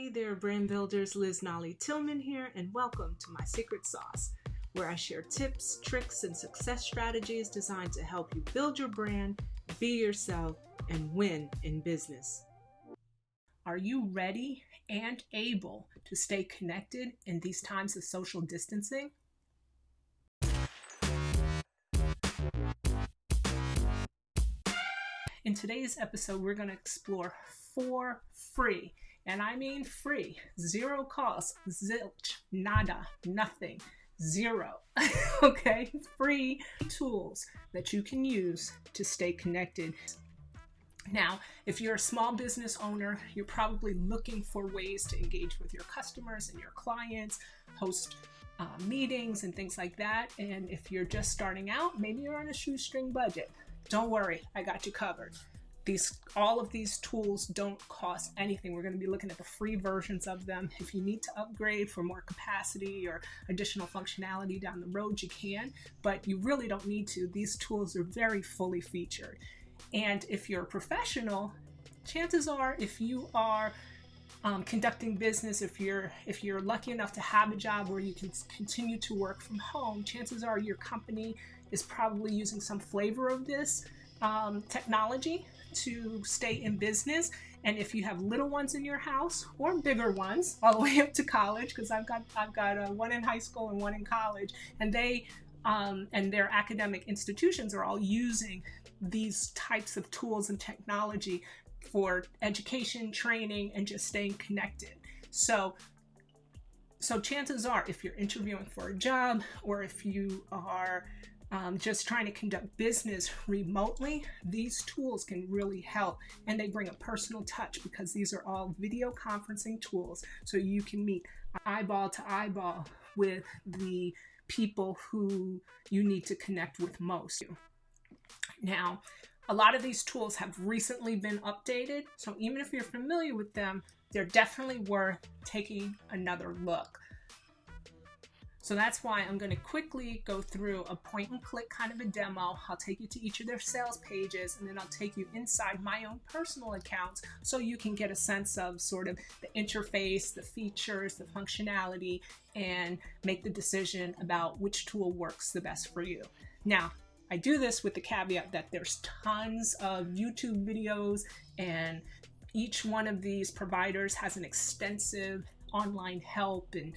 Hey there, brand builders. Liz Nolly Tillman here, and welcome to my secret sauce, where I share tips, tricks, and success strategies designed to help you build your brand, be yourself, and win in business. Are you ready and able to stay connected in these times of social distancing? In today's episode, we're going to explore 4 free, and I mean free, zero cost, zilch, nada, nothing, zero, okay, free tools that you can use to stay connected. Now, if you're a small business owner, you're probably looking for ways to engage with your customers and your clients, host meetings and things like that. And if you're just starting out, maybe you're on a shoestring budget. Don't worry, I got you covered. All of these tools don't cost anything. We're going to be looking at the free versions of them. If you need to upgrade for more capacity or additional functionality down the road, you can, but you really don't need to. These tools are very fully featured. And if you're a professional, chances are, if you are conducting business, if you're lucky enough to have a job where you can continue to work from home, chances are your company is probably using some flavor of this technology to stay in business. And if you have little ones in your house or bigger ones, all the way up to college, because I've got one in high school and one in college, and they and their academic institutions are all using these types of tools and technology for education, training, and just staying connected. So chances are, if you're interviewing for a job, or if you are just trying to conduct business remotely, these tools can really help, and they bring a personal touch because these are all video conferencing tools, so you can meet eyeball to eyeball with the people who you need to connect with most. Now, a lot of these tools have recently been updated, so even if you're familiar with them, they're definitely worth taking another look. So that's why I'm going to quickly go through a point and click kind of a demo. I'll take you to each of their sales pages, and then I'll take you inside my own personal accounts so you can get a sense of sort of the interface, the features, the functionality, and make the decision about which tool works the best for you. Now, I do this with the caveat that there's tons of YouTube videos, and each one of these providers has an extensive online help and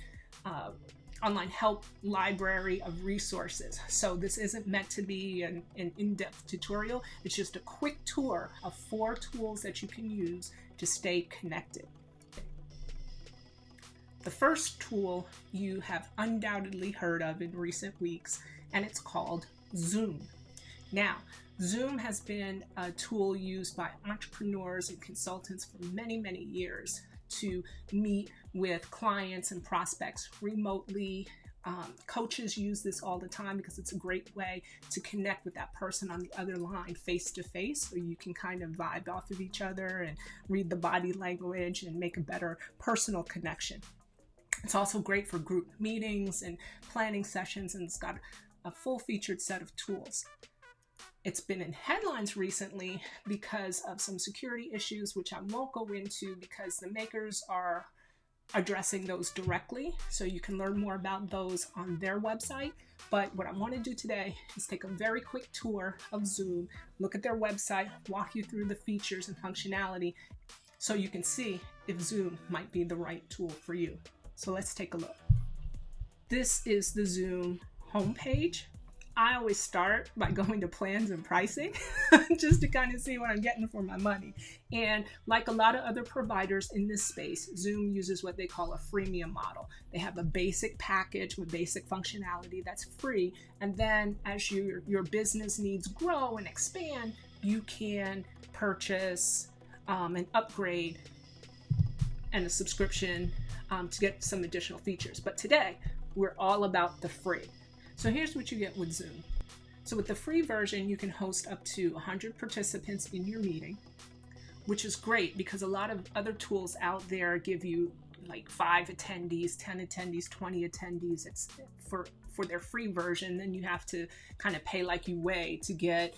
online help library of resources. So this isn't meant to be an in-depth tutorial. It's just a quick tour of 4 tools that you can use to stay connected. The first tool you have undoubtedly heard of in recent weeks, and it's called Zoom. Now, Zoom has been a tool used by entrepreneurs and consultants for many, many years to meet with clients and prospects remotely. Coaches use this all the time because it's a great way to connect with that person on the other line face to face, so you can kind of vibe off of each other and read the body language and make a better personal connection. It's also great for group meetings and planning sessions, and it's got a full featured set of tools. It's been in headlines recently because of some security issues, which I won't go into because the makers are addressing those directly. So you can learn more about those on their website. But what I want to do today is take a very quick tour of Zoom, look at their website, walk you through the features and functionality so you can see if Zoom might be the right tool for you. So let's take a look. This is the Zoom homepage. I always start by going to plans and pricing just to kind of see what I'm getting for my money. And like a lot of other providers in this space, Zoom uses what they call a freemium model. They have a basic package with basic functionality that's free. And then as your business needs grow and expand, you can purchase an upgrade and a subscription to get some additional features. But today, we're all about the free. So here's what you get with Zoom. So with the free version, you can host up to 100 participants in your meeting, which is great because a lot of other tools out there give you like 5 attendees, 10 attendees, 20 attendees. It's for their free version. Then you have to kind of pay like you weigh to get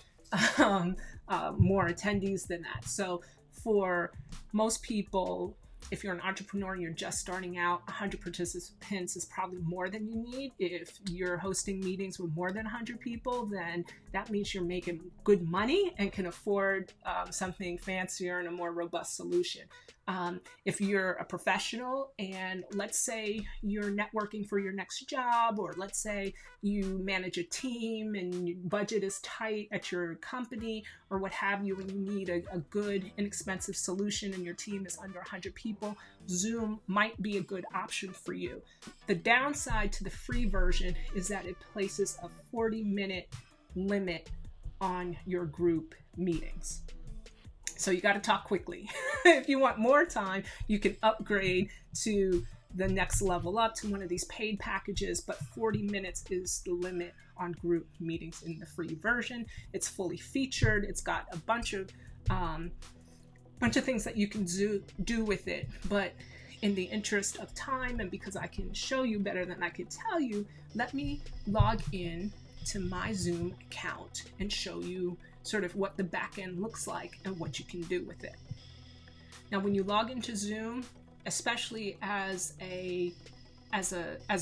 more attendees than that. So for most people, If you're an entrepreneur and you're just starting out, 100 participants is probably more than you need. If you're hosting meetings with more than 100 people, then that means you're making good money and can afford something fancier and a more robust solution. If you're a professional and let's say you're networking for your next job, or let's say you manage a team and your budget is tight at your company or what have you, and you need a good, inexpensive solution and your team is under 100 people, Zoom might be a good option for you. The downside to the free version is that it places a 40-minute limit on your group meetings. So you got to talk quickly. If you want more time, you can upgrade to the next level up to one of these paid packages, but 40 minutes is the limit on group meetings in the free version. It's fully featured. It's got a bunch of things that you can do with it, but in the interest of time and because I can show you better than I could tell you, let me log in to my Zoom account and show you sort of what the back end looks like and what you can do with it. Now, when you log into Zoom, especially as a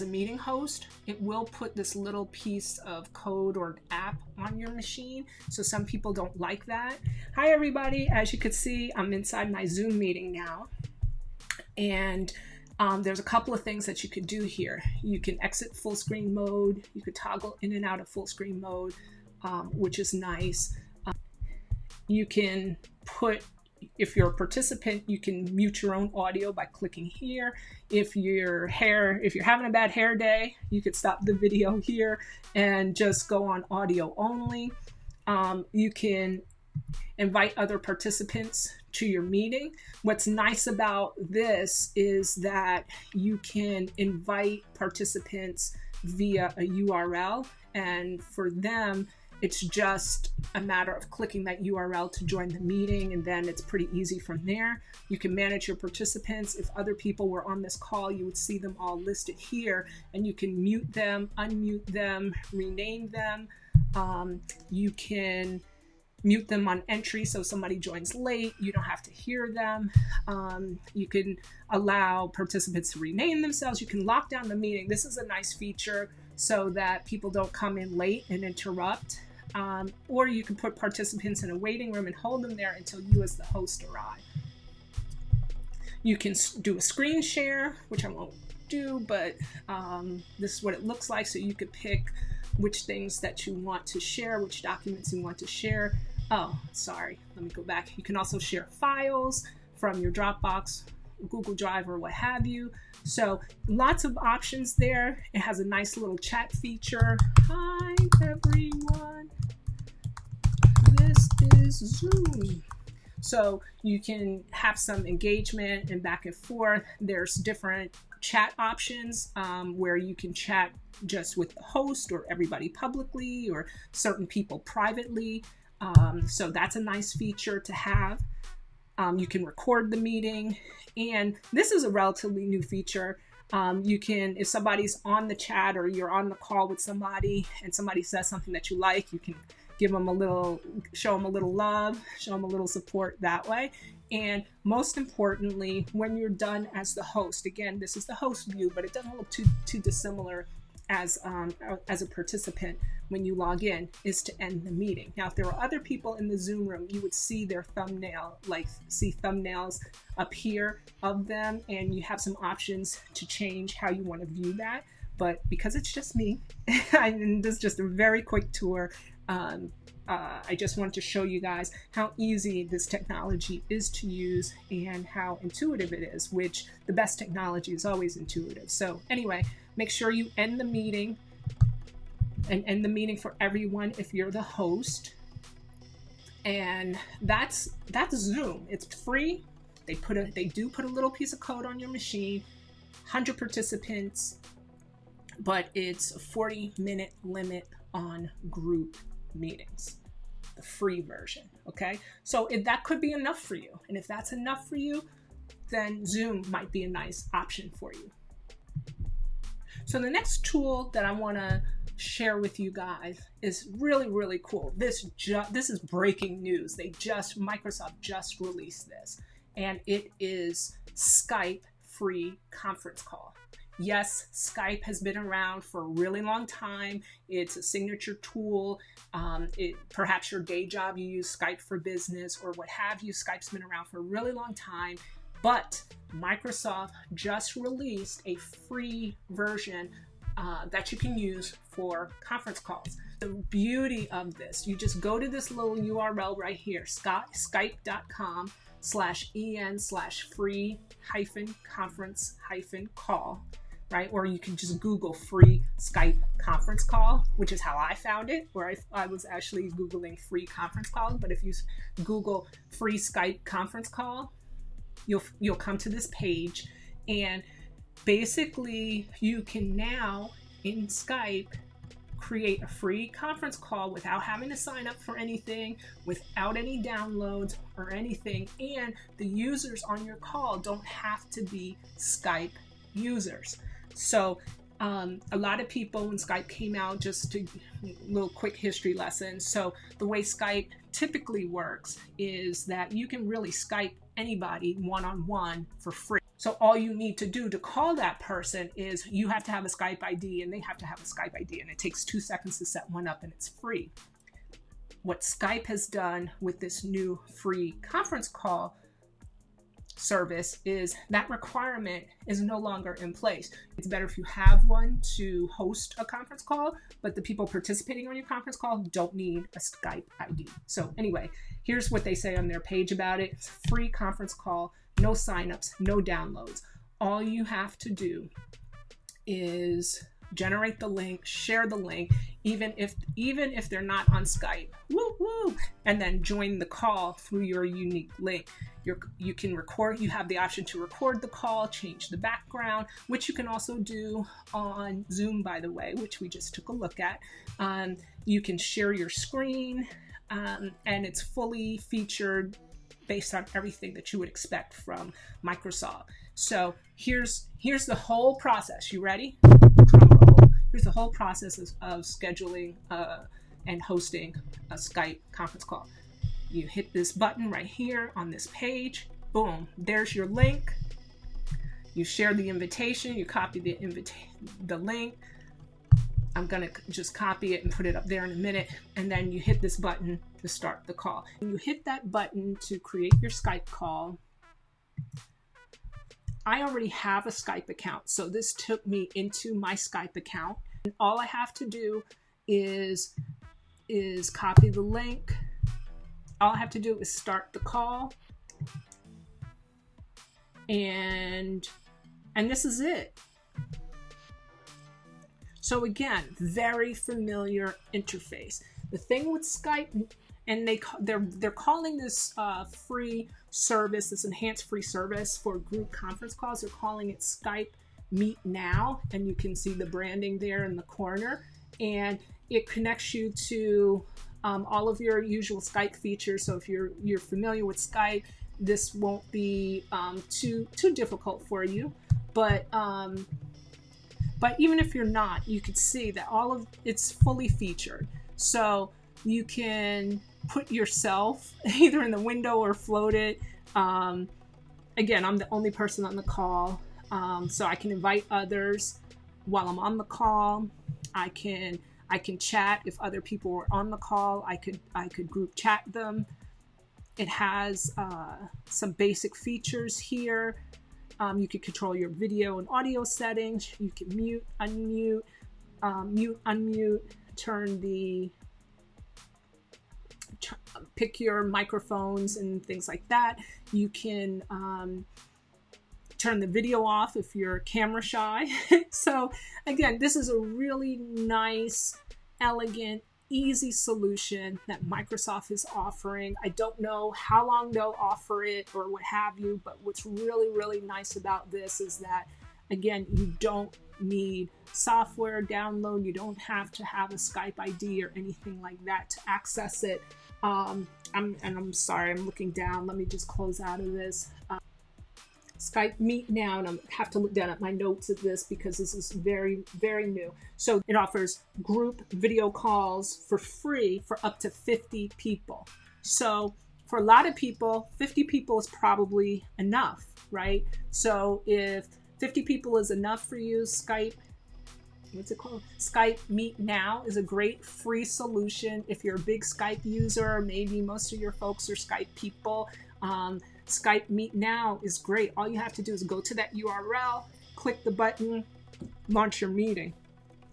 meeting host, it will put this little piece of code or app on your machine. So some people don't like that. Hi, everybody. As you can see, I'm inside my Zoom meeting now. And there's a couple of things that you could do here. You can exit full screen mode. You could toggle in and out of full screen mode, which is nice. You can put, if you're a participant, you can mute your own audio by clicking here. If you're having a bad hair day, you could stop the video here and just go on audio only. You can invite other participants to your meeting. What's nice about this is that you can invite participants via a URL, and for them, it's just a matter of clicking that URL to join the meeting, and then it's pretty easy from there. You can manage your participants. If other people were on this call, you would see them all listed here, and you can mute them, unmute them, rename them. You can mute them on entry, so somebody joins late, you don't have to hear them. You can allow participants to rename themselves. You can lock down the meeting. This is a nice feature so that people don't come in late and interrupt. Or you can put participants in a waiting room and hold them there until you as the host arrive. You can do a screen share, which I won't do, but this is what it looks like. So you could pick which things that you want to share, which documents you want to share. Oh, sorry, let me go back. You can also share files from your Dropbox, Google Drive, or what have you. So lots of options there. It has a nice little chat feature. Hi, everyone. This is Zoom. So you can have some engagement and back and forth. There's different chat options where you can chat just with the host or everybody publicly or certain people privately. So that's a nice feature to have. You can record the meeting, and this is a relatively new feature. You can, if somebody's on the chat or you're on the call with somebody and somebody says something that you like, you can give them show them a little love, show them a little support that way. And most importantly, when you're done as the host, again, this is the host view, but it doesn't look too dissimilar as a participant when you log in, is to end the meeting. Now, if there were other people in the Zoom room, you would see their thumbnail, see thumbnails up here of them, and you have some options to change how you want to view that. But because it's just me, and this is just a very quick tour, I just want to show you guys how easy this technology is to use and how intuitive it is, which the best technology is always intuitive. So anyway, make sure you end the meeting and end the meeting for everyone if you're the host. And that's Zoom. It's free. They do put a little piece of code on your machine, 100 participants, but it's a 40-minute limit on group meetings, the free version. Okay, so that could be enough for you, and if that's enough for you, then Zoom might be a nice option for you. So the next tool that I want to share with you guys is really cool. This is breaking news. Microsoft just released this, and it is Skype free conference call. Yes, Skype has been around for a really long time. It's a signature tool. Perhaps your day job, you use Skype for business or what have you. Skype's been around for a really long time, but Microsoft just released a free version that you can use for conference calls. The beauty of this, you just go to this little URL right here, skype.com/en/free-conference-call. Right? Or you can just Google free Skype conference call, which is how I found it, where I was actually Googling free conference call. But if you Google free Skype conference call, you'll come to this page, and basically you can now in Skype create a free conference call without having to sign up for anything, without any downloads or anything, and the users on your call don't have to be Skype users. So a lot of people, when Skype came out, just a little quick history lesson. So the way Skype typically works is that you can really Skype anybody one-on-one for free. So all you need to do to call that person is you have to have a Skype ID and they have to have a Skype ID, and it takes 2 seconds to set one up and it's free. What Skype has done with this new free conference call service is that requirement is no longer in place. It's better if you have one to host a conference call, but the people participating on your conference call don't need a Skype ID. So anyway, here's what they say on their page about it. It's a free conference call, no signups, no downloads. All you have to do is generate the link, share the link, even if they're not on Skype, and then join the call through your unique link. You can record, you have the option to record the call, change the background, which you can also do on Zoom, by the way, which we just took a look at. You can share your screen, and it's fully featured based on everything that you would expect from Microsoft. So here's the whole process. You ready? Drum roll. Here's the whole process of scheduling and hosting a Skype conference call. You hit this button right here on this page. Boom, there's your link. You share the invitation, you copy the link. I'm gonna just copy it and put it up there in a minute, and then you hit this button to start the call. When you hit that button to create your Skype call, I already have a Skype account, so this took me into my Skype account. And all I have to do is copy the link. All I have to do is start the call, and this is it. So again, very familiar interface. The thing with Skype, and they're calling this free service, this enhanced free service for group conference calls. They're calling it SKYPE Meet Now, and you can see the branding there in the corner, and it connects you to all of your usual Skype features. So if you're familiar with Skype, this won't be too difficult for you. But even if you're not, you can see that it's fully featured. So you can put yourself either in the window or float it. Again, I'm the only person on the call, so I can invite others while I'm on the call. I can chat if other people were on the call. I could group chat them. It has some basic features here. You can control your video and audio settings. You can mute, unmute, pick your microphones and things like that. You can turn the video off if you're camera shy. So again, this is a really nice, elegant, easy solution that Microsoft is offering. I don't know how long they'll offer it or what have you, but what's really, really nice about this is that, again, you don't need software download. You don't have to have a Skype ID or anything like that to access it. I'm sorry, I'm looking down. Let me just close out of this. SKYPE Meet Now, and I have to look down at my notes of this because this is very, very new. So it offers group video calls for free for up to 50 people. So For a lot of people, 50 people is probably enough, right? So if 50 people is enough for you, what's it called? SKYPE Meet Now is a great free solution. If you're a big Skype user, maybe most of your folks are Skype people, SKYPE Meet Now is great. All you have to do is go to that URL, click the button, launch your meeting.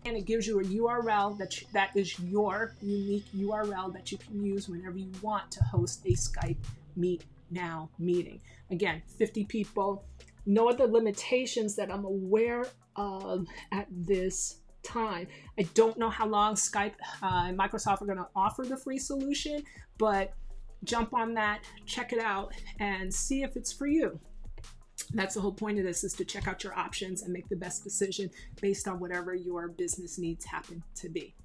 And it gives you a URL that is your unique URL that you can use whenever you want to host a SKYPE Meet Now meeting. Again, 50 people. No other limitations that I'm aware of at this time. I don't know how long Skype and Microsoft are going to offer the free solution, but jump on that, check it out, and see if it's for you. That's the whole point of this, is to check out your options and make the best decision based on whatever your business needs happen to be.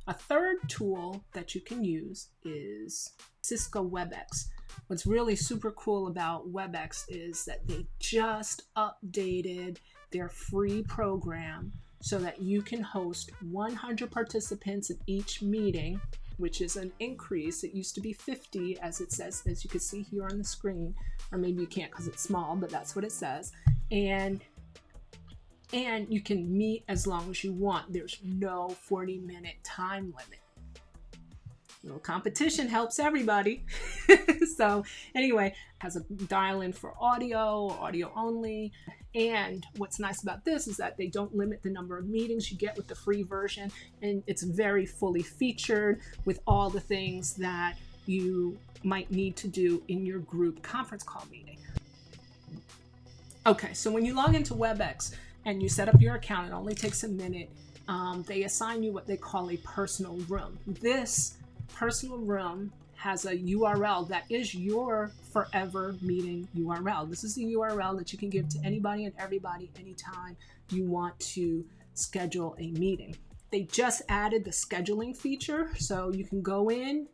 A third tool that you can use is Cisco Webex. What's really super cool about Webex is that they just updated their free program so that you can host 100 participants in each meeting, which is an increase. It used to be 50, as it says, as you can see here on the screen, or maybe you can't because it's small, but that's what it says. And you can meet as long as you want. There's no 40-minute time limit. A little competition helps everybody. So anyway, has a dial-in for audio only. And what's nice about this is that they don't limit the number of meetings you get with the free version, and it's very fully featured with all the things that you might need to do in your group conference call meeting. Okay, so when you log into Webex and you set up your account, it only takes a minute. They assign you what they call a personal room. This personal room has a URL that is your forever meeting URL. This is the URL that you can give to anybody and everybody anytime you want to schedule a meeting. They just added the scheduling feature, so you can go in,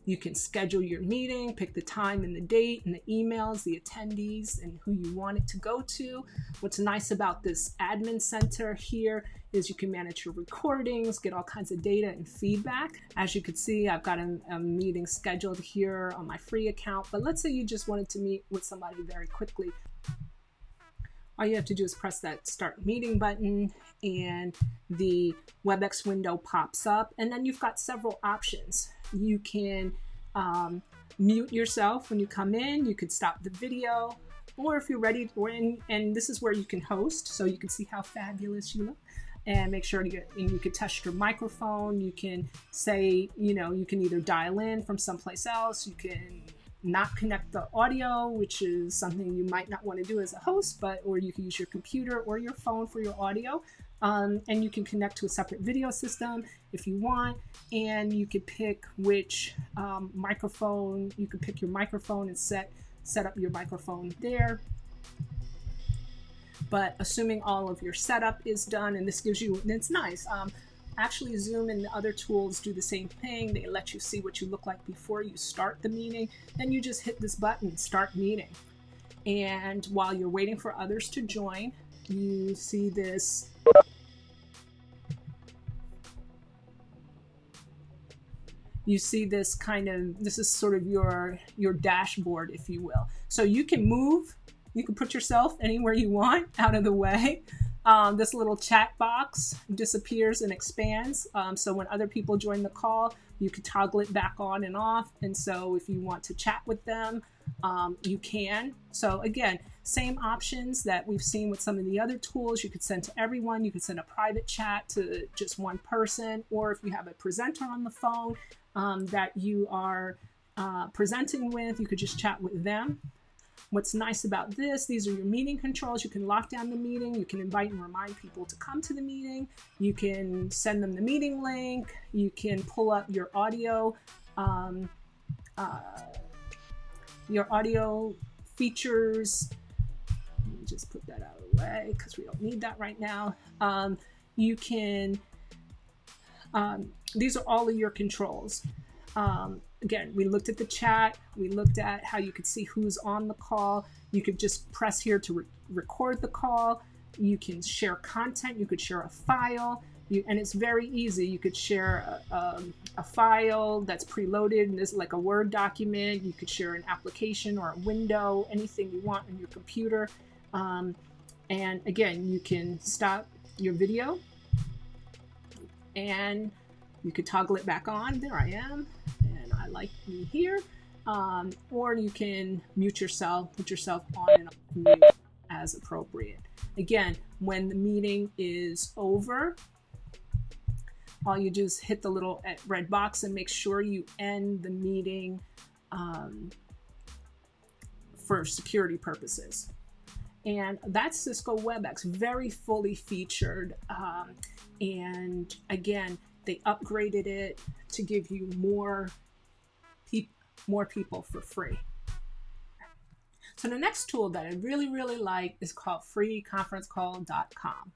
you can schedule your meeting, pick the time and the date and the emails, the attendees, and who you want it to go to. What's nice about this admin center here is you can manage your recordings, get all kinds of data and feedback. As you can see, I've got a meeting scheduled here on my free account, but let's say you just wanted to meet with somebody very quickly. All you have to do is press that start meeting button and the Webex window pops up, and then you've got several options. You can mute yourself when you come in, you could stop the video, or if you're ready, and this is where you can host, so you can see how fabulous you look. And make sure you can test your microphone. You can say, you can either dial in from someplace else. You can not connect the audio, which is something you might not want to do as a host, or you can use your computer or your phone for your audio. And you can connect to a separate video system if you want. And you could pick which microphone. You could pick your microphone and set up your microphone there. But assuming all of your setup is done, and this gives you, and it's nice. Actually, Zoom and the other tools do the same thing. They let you see what you look like before you start the meeting. Then you just hit this button, start meeting. And while you're waiting for others to join, you see this. You see this this is sort of your dashboard, if you will. So you can move. You can put yourself anywhere you want out of the way. This little chat box disappears and expands. So when other people join the call, you can toggle it back on and off. And so if you want to chat with them, you can. So again, same options that we've seen with some of the other tools. You could send to everyone. You could send a private chat to just one person. Or if you have a presenter on the phone that you are presenting with, you could just chat with them. What's nice about this, these are your meeting controls. You can lock down the meeting. You can invite and remind people to come to the meeting. You can send them the meeting link. You can pull up your audio features. Let me just put that out of the way because we don't need that right now. You can, these are all of your controls. Again, we looked at the chat. We looked at how you could see who's on the call. You could just press here to record the call. You can share content. You could share a file. and it's very easy. You could share a file that's preloaded, and this is like a Word document. You could share an application or a window, anything you want on your computer. And again, you can stop your video and you could toggle it back on. There I am, and I like me here. Or you can mute yourself, put yourself on and off mute as appropriate. Again, when the meeting is over, all you do is hit the little red box and make sure you end the meeting for security purposes. And that's Cisco Webex, very fully featured. And again, they upgraded it to give you more people for free. So the next tool that I really, really like is called freeconferencecall.com.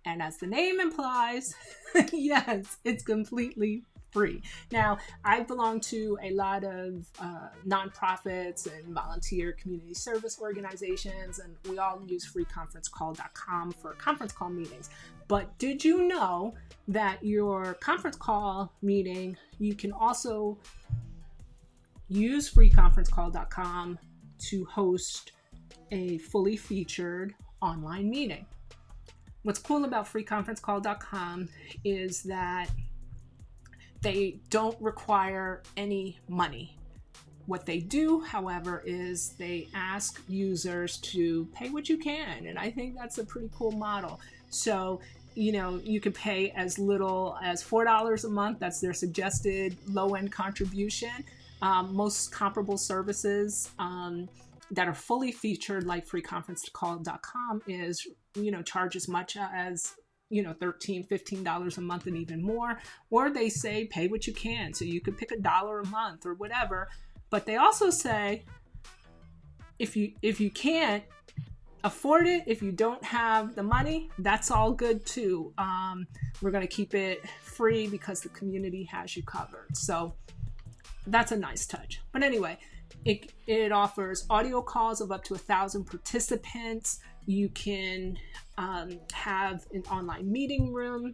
And as the name implies, yes, it's completely free. Now, I belong to a lot of nonprofits and volunteer community service organizations, and we all use freeconferencecall.com for conference call meetings. But did you know that your conference call meeting, you can also use freeconferencecall.com to host a fully featured online meeting? What's cool about freeconferencecall.com is that they don't require any money. What they do, however, is they ask users to pay what you can. And I think that's a pretty cool model. So, you know, you could pay as little as $4 a month. That's their suggested low-end contribution. Most comparable services that are fully featured, like freeconferencecall.com, is, you know, charge as much as, you know, $13, $15 a month and even more. Or they say pay what you can. So you could pick $1 a month or whatever. But they also say if you can't afford it, if you don't have the money, that's all good too. We're going to keep it free because the community has you covered. So that's a nice touch. But anyway, it offers audio calls of up to 1,000 participants. You can have an online meeting room.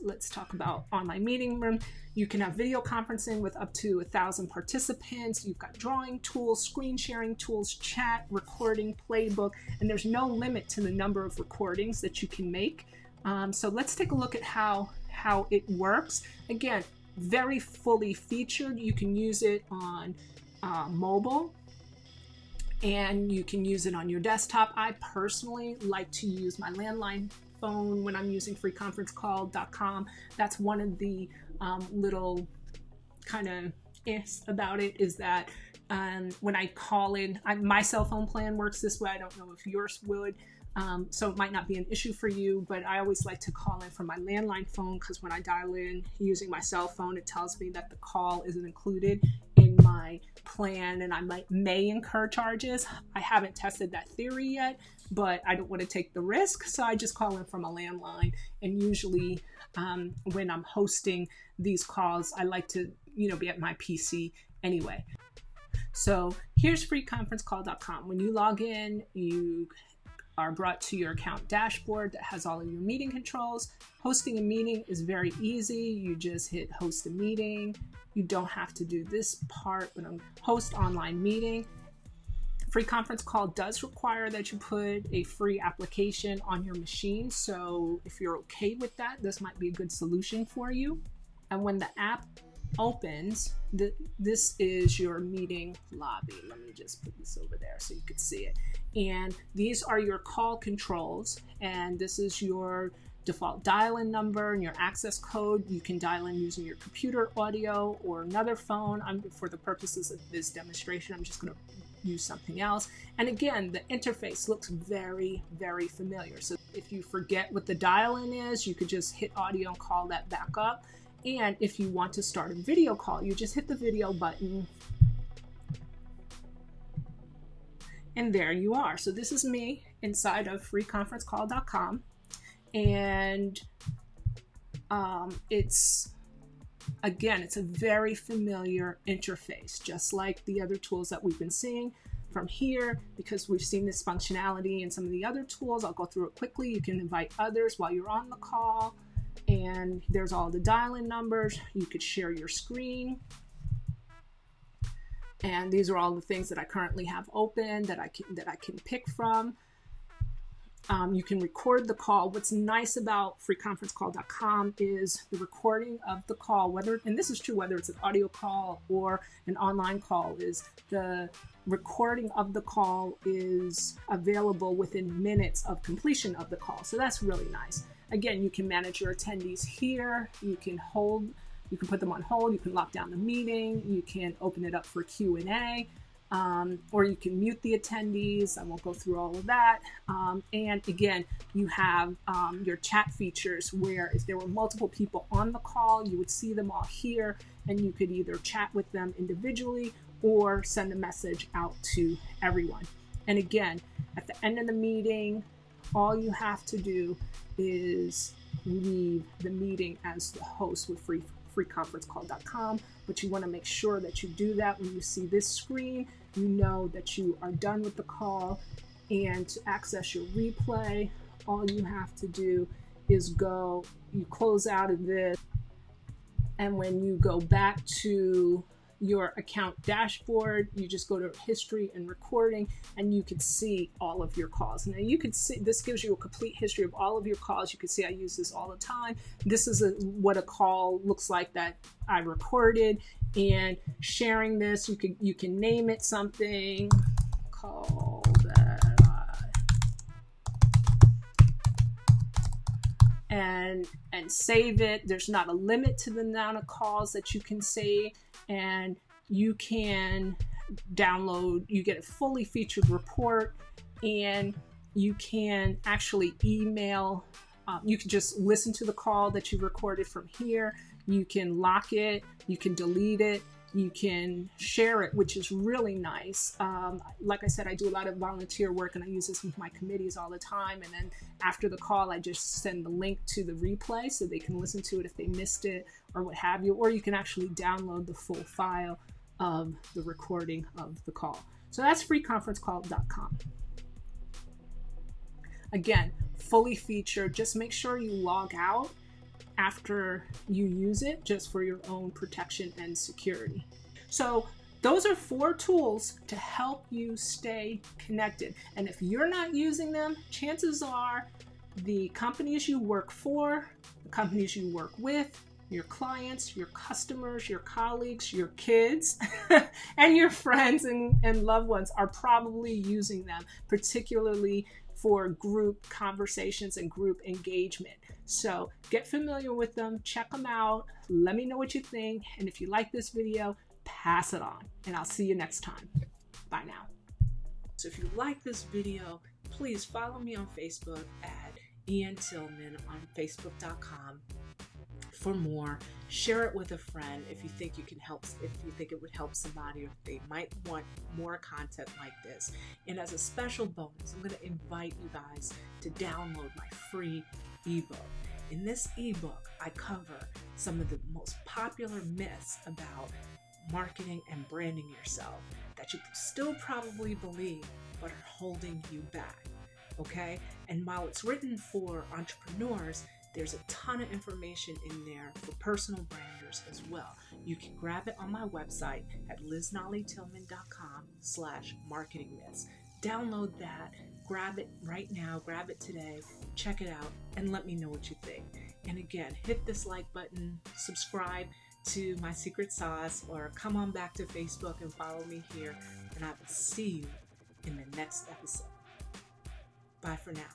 Let's talk about online meeting room. You can have video conferencing with up to 1,000 participants. You've got drawing tools, screen sharing tools, chat, recording, playbook, and there's no limit to the number of recordings that you can make. So let's take a look at how it works. Again, very fully featured. You can use it on mobile, and you can use it on your desktop. I personally like to use my landline phone when I'm using freeconferencecall.com. That's one of the little kind of ifs about it, is that when I call in, my cell phone plan works this way. I don't know if yours would. So it might not be an issue for you, but I always like to call in from my landline phone, because when I dial in using my cell phone, it tells me that the call isn't included in my plan and I may incur charges. I haven't tested that theory yet, but I don't want to take the risk, so I just call in from a landline. And usually when I'm hosting these calls, I like to, you know, be at my PC anyway. So here's freeconferencecall.com. When you log in, you are brought to your account dashboard that has all of your meeting controls. Hosting a meeting is very easy. You just hit host a meeting. You don't have to do this part, but host online meeting. Free conference call does require that you put a free application on your machine. So if you're okay with that, this might be a good solution for you. And when the app opens, this is your meeting lobby. Let me just put this over there so you can see it. And these are your call controls, and this is your default dial-in number and your access code. You can dial in using your computer audio or another phone. For the purposes of this demonstration, I'm just going to use something else. And again, the interface looks very, very familiar. So if you forget what the dial-in is, you could just hit audio and call that back up. And if you want to start a video call, you just hit the video button. And there you are. So this is me inside of freeconferencecall.com. And it's a very familiar interface, just like the other tools that we've been seeing from here, because we've seen this functionality in some of the other tools. I'll go through it quickly. You can invite others while you're on the call. And there's all the dial-in numbers. You could share your screen. And these are all the things that I currently have open that I can pick from. You can record the call. What's nice about freeconferencecall.com is the recording of the call, and this is true whether it's an audio call or an online call, is the recording of the call is available within minutes of completion of the call. So that's really nice. Again, you can manage your attendees here. You can put them on hold. You can lock down the meeting. You can open it up for Q&A. Or you can mute the attendees. I won't go through all of that. And again, you have your chat features where if there were multiple people on the call, you would see them all here, and you could either chat with them individually or send a message out to everyone. And again, at the end of the meeting, all you have to do is leave the meeting as the host with freeconferencecall.com, but you want to make sure that you do that when you see this screen. You know that you are done with the call, and to access your replay, all you have to do is you close out of this, and when you go back to your account dashboard, you just go to history and recording, and you can see all of your calls. Now you can see, this gives you a complete history of all of your calls. You can see I use this all the time. This is what a call looks like that I recorded. And sharing this, you can name it something, call that and save it. There's not a limit to the amount of calls that you can save, and you can download, you get a fully featured report, and you can actually email, you can just listen to the call that you recorded from here. You can lock it, you can delete it, you can share it, which is really nice. Like I said, I do a lot of volunteer work, and I use this with my committees all the time. And then after the call, I just send the link to the replay so they can listen to it if they missed it or what have you. Or you can actually download the full file of the recording of the call. So that's freeconferencecall.com. Again, fully featured. Just make sure you log out after you use it, just for your own protection and security. So those are 4 tools to help you stay connected. And if you're not using them, chances are the companies you work for, the companies you work with, your clients, your customers, your colleagues, your kids, and your friends and loved ones are probably using them, particularly for group conversations and group engagement. So get familiar with them, check them out, let me know what you think, and if you like this video, pass it on, and I'll see you next time. Bye now. So if you like this video, please follow me on Facebook at Ian Tillman on Facebook.com for more. Share it with a friend if you think it would help somebody, or if they might want more content like this. And as a special bonus, I'm going to invite you guys to download my free ebook. In this ebook, I cover some of the most popular myths about marketing and branding yourself that you still probably believe but are holding you back. Okay? And while it's written for entrepreneurs, there's a ton of information in there for personal branders as well. You can grab it on my website at liznollytillman.com/marketingmyths. Download that, grab it right now, grab it today, check it out, and let me know what you think. And again, hit this like button, subscribe to my secret sauce, or come on back to Facebook and follow me here, and I will see you in the next episode. Bye for now.